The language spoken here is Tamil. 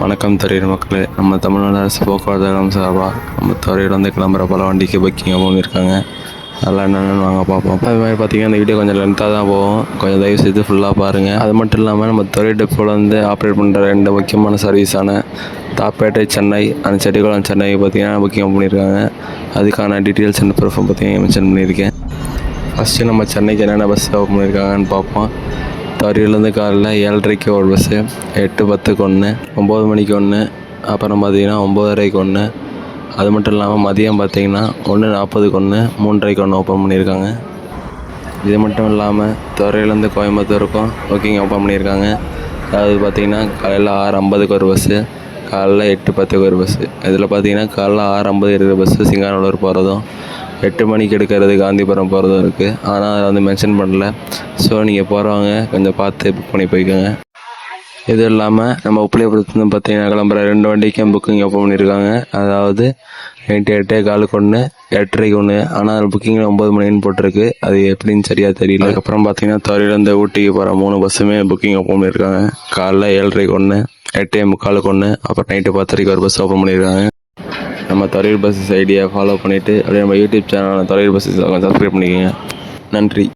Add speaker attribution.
Speaker 1: வணக்கம் துறையூர் மக்களே. நம்ம தமிழ்நாடு அரசு போக்குவரத்து கழகம் சார்பாக நம்ம துறையூர் வந்து கிளம்புற பல வண்டிக்கு புக்கிங் பண்ணியிருக்காங்க. அதெல்லாம் என்னென்னு வாங்க பார்ப்போம். அது மாதிரி பார்த்தீங்கன்னா இந்த வீடியோ கொஞ்சம் லென்த்தாக தான் போகும், கொஞ்சம் தயவு செய்து ஃபுல்லாக பாருங்கள். அது மட்டும் இல்லாமல் நம்ம துறையூர் டெப்போவில் வந்து ஆப்ரேட் பண்ணுற 2 முக்கியமான சர்வீஸான தாப்பேட்டை சென்னை அந்த செட்டிக்குளம் சென்னை பார்த்தீங்கன்னா புக்கிங் பண்ணியிருக்காங்க. அதுக்கான டீட்டெயில்ஸ் அண்ட் ப்ரூஃபும் பார்த்தீங்கன்னா மென்ஷன் பண்ணியிருக்கேன். ஃபஸ்ட்டு நம்ம சென்னைக்கு என்னென்ன பஸ் ஓப்பன் பண்ணியிருக்காங்கன்னு பார்ப்போம். துறையூர்லேருந்து காலையில் 7:30க்கு ஒரு பஸ்ஸு, 8:10க்கு ஒன்று, 9 மணிக்கு ஒன்று, அப்புறம் பார்த்திங்கன்னா 9:30க்கு ஒன்று. அது மட்டும் இல்லாமல் மதியம் பார்த்திங்கன்னா 1:40க்கு ஒன்று, 3:30க்கு ஒன்று ஓப்பன் பண்ணியிருக்காங்க. இது மட்டும் இல்லாமல் துறையூர்லேருந்து கோயம்புத்தூருக்கும் புக்கிங் ஓப்பன் பண்ணியிருக்காங்க. அதாவது பார்த்திங்கன்னா காலையில் 6:50க்கு ஒரு பஸ்ஸு, காலையில் 8:10க்கு ஒரு பஸ்ஸு. இதில் பார்த்திங்கன்னா காலையில் 6:50 இருக்கிற பஸ்ஸு சிங்காநல்லூர் போகிறதும், 8 மணிக்கு எடுக்கிறது காந்திபுரம் போகிறதும் இருக்குது. ஆனால் அதை வந்து மென்ஷன் பண்ணல. ஸோ நீங்கள் போகிறவங்க கொஞ்சம் பார்த்து புக் பண்ணி போய்க்கோங்க. இது இல்லாமல் நம்ம உப்பிலியபுரத்துலேருந்து பார்த்தீங்கன்னா கிளம்புற 2 வண்டிக்கும் புக்கிங் ஓப்பன் பண்ணியிருக்காங்க. அதாவது நைட்டு 8:15க்கு ஒன்று, 8:30க்கு ஒன்று. ஆனால் அதில் புக்கிங்கில் 9 மணின்னு போட்டிருக்கு. அது எப்படின்னு சரியாக தெரியல. அதுக்கப்புறம் பார்த்தீங்கன்னா துறையூர்லேருந்து ஊட்டிக்கு போகிற 3 பஸ்ஸுமே புக்கிங் ஓப்பன் பண்ணியிருக்காங்க. காலைல 7:30க்கு ஒன்று, 8:45க்கு ஒன்று, அப்புறம் நைட்டு 10:30க்கு ஒரு பஸ் ஓப்பன் பண்ணியிருக்காங்க. நம்ம துறையூர் பஸ்ஸஸ் ஐடியா ஃபாலோ பண்ணிவிட்டு அப்படியே நம்ம YouTube channel Thuraiyur buses subscribe பண்ணிக்கோங்க. நன்றி.